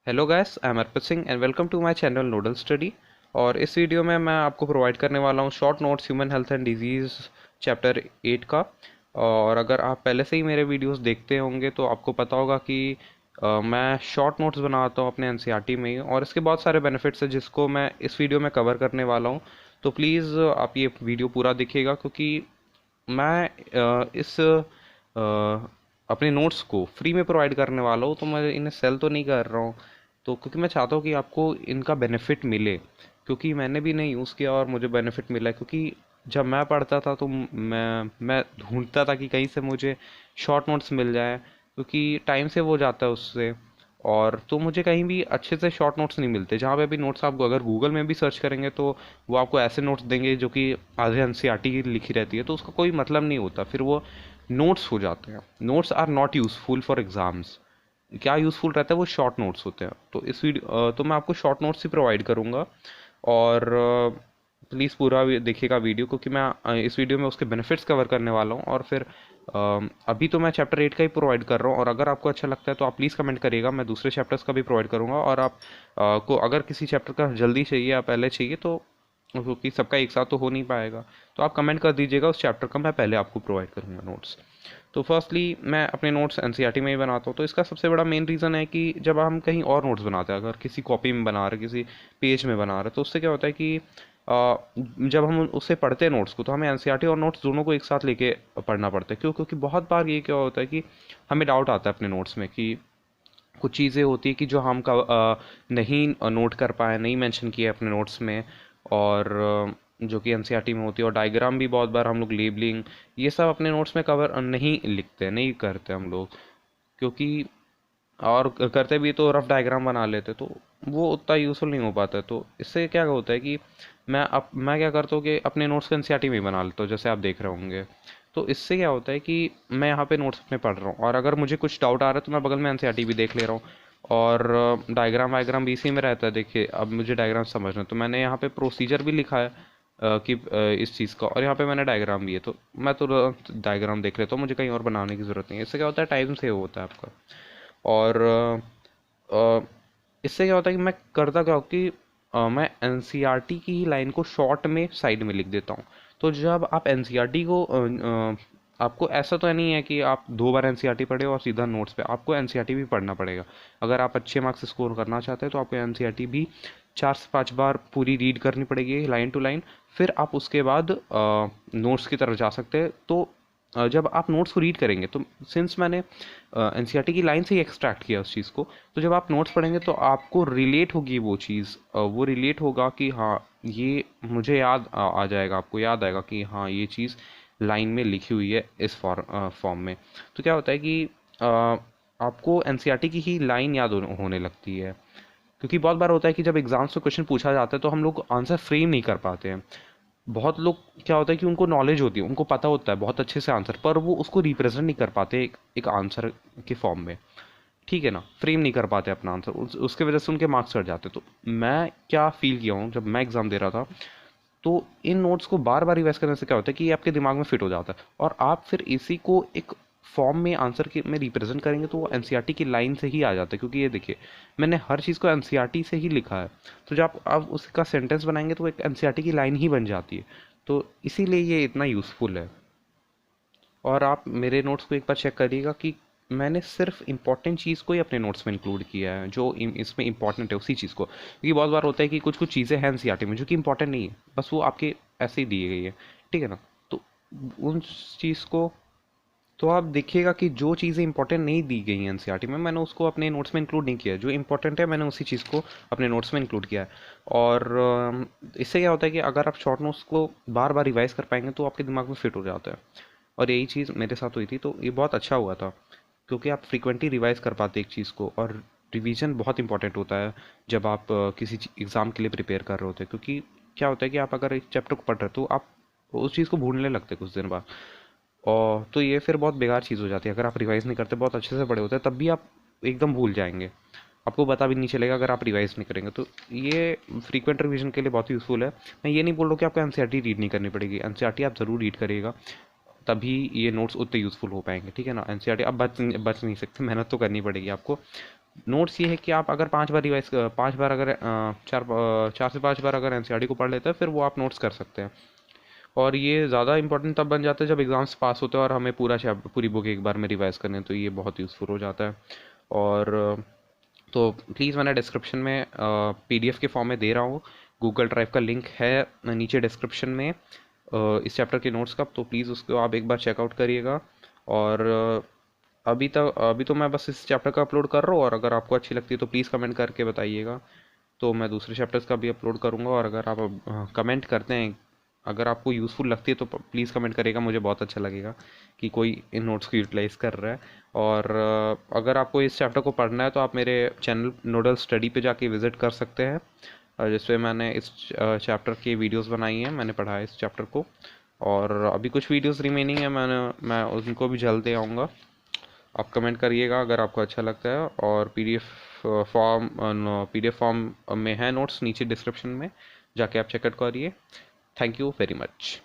Hello guys, I am Arpit Singh and welcome to my channel nodal study. और इस video में मैं आपको प्रोवाइड करने वाला हूँ short notes human health and disease chapter 8 का। और अगर आप पहले से ही मेरे वीडियोस देखते होंगे तो आपको पता होगा कि मैं शॉर्ट नोट्स बनाता हूँ अपने एनसीईआरटी में ही, और इसके बहुत सारे बेनिफिट्स हैं जिसको मैं इस वीडियो में कवर करने वाला हूँ। तो प्लीज़ आप ये वीडियो पूरा देखिएगा, क्योंकि मैं इस अपने नोट्स को फ्री में प्रोवाइड करने वाला हूँ, तो मैं इन्हें सेल तो नहीं कर रहा हूँ। तो क्योंकि मैं चाहता हूँ कि आपको इनका बेनिफिट मिले, क्योंकि मैंने भी नहीं यूज़ किया और मुझे बेनिफिट मिला है। क्योंकि जब मैं पढ़ता था तो मैं ढूंढता था कि कहीं से मुझे शॉर्ट नोट्स मिल जाए, क्योंकि टाइम से वो जाता है उससे। और तो मुझे कहीं भी अच्छे से शॉर्ट नोट्स नहीं मिलते। जहाँ पे भी नोट्स आपको अगर गूगल में भी सर्च करेंगे तो वो आपको ऐसे नोट्स देंगे जो कि आधे एनसीईआरटी की लिखी रहती है, तो उसका कोई मतलब नहीं होता, फिर वो नोट्स हो जाते हैं। Notes are not useful for exams. क्या यूज़फुल रहता है, वो शॉर्ट नोट्स होते हैं। तो इस वीडियो तो मैं आपको शॉर्ट नोट्स ही प्रोवाइड करूँगा। और प्लीज़ पूरा देखिएगा वीडियो, क्योंकि मैं इस वीडियो में उसके बेनिफिट्स कवर करने वाला हूँ। और फिर अभी तो मैं चैप्टर 8 का ही प्रोवाइड कर रहा हूँ, और अगर आपको अच्छा लगता है तो आप प्लीज़ कमेंट करिएगा, मैं दूसरे चैप्टर्स का भी प्रोवाइड करूँगा। और आप को अगर किसी चैप्टर का जल्दी चाहिए या पहले चाहिए, तो क्योंकि सबका एक साथ तो हो नहीं पाएगा, तो आप कमेंट कर दीजिएगा, उस चैप्टर का मैं पहले आपको प्रोवाइड करूँगा नोट्स। तो फर्स्टली मैं अपने नोट्स एनसीईआरटी में ही बनाता हूँ। तो इसका सबसे बड़ा मेन रीज़न है कि जब हम कहीं और नोट्स बनाते हैं, अगर किसी कॉपी में बना रहे, किसी पेज में बना रहे, तो उससे क्या होता है कि जब हम उससे पढ़ते हैं नोट्स को, तो हमें एनसीईआरटी और नोट्स दोनों को एक साथ लेके पढ़ना पड़ता है। क्यों? क्योंकि बहुत बार ये क्या होता है कि हमें डाउट आता है अपने नोट्स में कि कुछ चीज़ें होती है कि जो हम नहीं नोट कर पाए, नहीं मेंशन किए अपने नोट्स में। और जो कि एनसीईआरटी में होती है। और डायग्राम भी बहुत बार हम लोग लेबलिंग ये सब अपने नोट्स में कवर नहीं लिखते, नहीं करते हम लोग, क्योंकि और करते भी तो रफ डायग्राम बना लेते, तो वो उतना यूज़फुल नहीं हो पाता है। तो इससे क्या होता है कि मैं क्या करता हूँ कि अपने नोट्स को एनसीईआरटी में ही बना लेता हूँ, जैसे आप देख रहे होंगे। तो इससे क्या होता है कि मैं यहाँ पे नोट्स अपने पढ़ रहा हूँ, और अगर मुझे कुछ डाउट आ रहा है तो मैं बगल में एनसीईआरटी भी देख ले रहा हूँ। और डायग्राम वायग्राम भी इसी में रहता है। देखिए, अब मुझे डायग्राम समझना है तो मैंने यहाँ पे प्रोसीजर भी लिखा है कि इस चीज़ का, और यहाँ पे मैंने डायग्राम भी है, तो मैं तो डायग्राम देख लेता हूँ, मुझे कहीं और बनाने की ज़रूरत नहीं है। इससे क्या होता है, टाइम सेव होता है आपका। और अ, इससे क्या होता है कि मैं करता क्या हूँ कि मैं एनसीईआरटी की ही लाइन को शॉर्ट में साइड में लिख देता हूँ। तो जब आप एनसीईआरटी को आपको ऐसा तो नहीं है कि आप 2 बार एनसीईआरटी पढ़े और सीधा नोट्स पे, आपको एनसीईआरटी भी पढ़ना पड़ेगा। अगर आप अच्छे मार्क्स स्कोर करना चाहते हैं तो आपको एनसीईआरटी भी 4 से 5 बार पूरी रीड करनी पड़ेगी, लाइन टू लाइन। फिर आप उसके बाद नोट्स की तरफ जा सकते हैं। तो जब आप नोट्स को रीड करेंगे, तो सिंस मैंने एनसीईआरटी की लाइन से ही एक्सट्रैक्ट किया उस चीज़ को, तो जब आप नोट्स पढ़ेंगे तो आपको रिलेट होगी वो चीज़, वो रिलेट होगा कि हाँ, ये मुझे याद आ जाएगा, आपको याद आएगा कि हाँ, ये चीज़ लाइन में लिखी हुई है इस फॉर्म में। तो क्या होता है कि आपको एनसीईआरटी की ही लाइन याद होने लगती है। क्योंकि बहुत बार होता है कि जब एग्जाम्स में क्वेश्चन पूछा जाता है तो हम लोग आंसर फ्रेम नहीं कर पाते हैं। बहुत लोग क्या होता है कि उनको नॉलेज होती है, उनको पता होता है बहुत अच्छे से आंसर, पर वो उसको रिप्रेजेंट नहीं कर पाते एक आंसर के फॉर्म में। ठीक है ना, फ्रेम नहीं कर पाते अपना आंसर, उसके वजह से उनके मार्क्स कट जाते। तो मैं क्या फील किया हूँ जब मैं एग्ज़ाम दे रहा था, तो इन नोट्स को बार बार रिवाइज करने से क्या होता है कि ये आपके दिमाग में फिट हो जाता है, और आप फिर इसी को एक फॉर्म में आंसर के में रिप्रेजेंट करेंगे तो वो एनसीईआरटी की लाइन से ही आ जाता है। क्योंकि ये देखिए, मैंने हर चीज़ को एनसीईआरटी से ही लिखा है, तो जब आप उसका सेंटेंस बनाएंगे तो एक एनसीईआरटी की लाइन ही बन जाती है। तो इसीलिए ये इतना यूज़फुल है। और आप मेरे नोट्स को एक बार चेक करिएगा कि मैंने सिर्फ इंपॉर्टेंट चीज़ को ही अपने नोट्स में इंक्लूड किया है, जो इसमें इंपॉर्टेंट है उसी चीज़ को। क्योंकि बहुत बार होता है कि कुछ कुछ चीज़ें हैं एनसीईआरटी में जो कि इंपॉर्टेंट नहीं है, बस वो आपके ऐसे ही दी गई है। ठीक है ना। तो उन चीज़ को, तो आप देखिएगा कि जो चीज़ें इंपॉर्टेंट नहीं दी गई हैं एनसीईआरटी में, मैंने उसको अपने नोट्स में इंक्लूड नहीं किया है। जो इंपॉर्टेंट है मैंने उसी चीज़ को अपने नोट्स में इंक्लूड किया है। और इससे क्या होता है कि अगर आप शॉर्ट नोट्स को बार बार रिवाइज कर पाएंगे तो आपके दिमाग में फिट हो जाता है। और यही चीज़ मेरे साथ हुई थी, तो ये बहुत अच्छा हुआ था, क्योंकि आप फ्रीक्वेंटली रिवाइज कर पाते एक चीज़ को। और रिवीजन बहुत इंपॉर्टेंट होता है जब आप किसी एग्ज़ाम के लिए प्रिपेयर कर रहे होते हैं। क्योंकि क्या होता है कि आप अगर एक चैप्टर को पढ़ रहे हो तो आप उस चीज़ को भूलने लगते हैं कुछ दिन बाद, और तो ये फिर बहुत बेकार चीज़ हो जाती है। अगर आप रिवाइज नहीं करते, बहुत अच्छे से पढ़े होते हैं, तब भी आप एकदम भूल जाएंगे, आपको पता भी नहीं चलेगा अगर आप रिवाइज नहीं करेंगे। तो ये फ्रीक्वेंट रिवीजन के लिए बहुत यूज़फुल है। मैं ये नहीं बोल रहा हूँ कि आपको एनसीईआरटी रीड नहीं करनी पड़ेगी, एनसीईआरटी आप ज़रूर रीड करिएगा, तभी ये नोट्स उतने यूज़फुल हो पाएंगे। ठीक है ना। एनसीईआरटी अब बच नहीं सकते, मेहनत तो करनी पड़ेगी आपको। नोट्स ये है कि आप अगर 5 बार रिवाइज 5 बार अगर 4 से 5 बार अगर एनसीईआरटी को पढ़ लेते हैं फिर वो आप नोट्स कर सकते हैं। और ये ज़्यादा इंपॉर्टेंट तब बन जाता है जब एग्ज़ाम्स पास होते हैं और हमें पूरी बुक एक बार में रिवाइज करनी है, तो ये बहुत यूज़फुल हो जाता है। और तो प्लीज़ मैंने डिस्क्रिप्शन में पीडीएफ के फॉर्म में दे रहा हूँ, गूगल ड्राइव का लिंक है नीचे डिस्क्रिप्शन में इस चैप्टर के नोट्स का, तो प्लीज़ उसको आप एक बार चेकआउट करिएगा। और अभी तो मैं बस इस चैप्टर का अपलोड कर रहा हूँ, और अगर आपको अच्छी लगती है तो प्लीज़ कमेंट करके बताइएगा, तो मैं दूसरे चैप्टर्स का भी अपलोड करूँगा। और अगर आप कमेंट करते हैं, अगर आपको यूज़फुल लगती है तो प्लीज़ कमेंट करिएगा, मुझे बहुत अच्छा लगेगा कि कोई इन नोट्स को यूटिलाइज़ कर रहा है। और अगर आपको इस चैप्टर को पढ़ना है तो आप मेरे चैनल नोडल स्टडी पे जाके विज़िट कर सकते हैं, जिसपे मैंने इस चैप्टर की वीडियोस बनाई हैं, मैंने पढ़ा है इस चैप्टर को। और अभी कुछ वीडियोस रिमेनिंग है, मैं उनको भी जल्द दे आऊँगा। आप कमेंट करिएगा अगर आपको अच्छा लगता है। और पीडीएफ फॉर्म में है नोट्स नीचे डिस्क्रिप्शन में, जाके आप चेकआउट करिए। Thank you very much.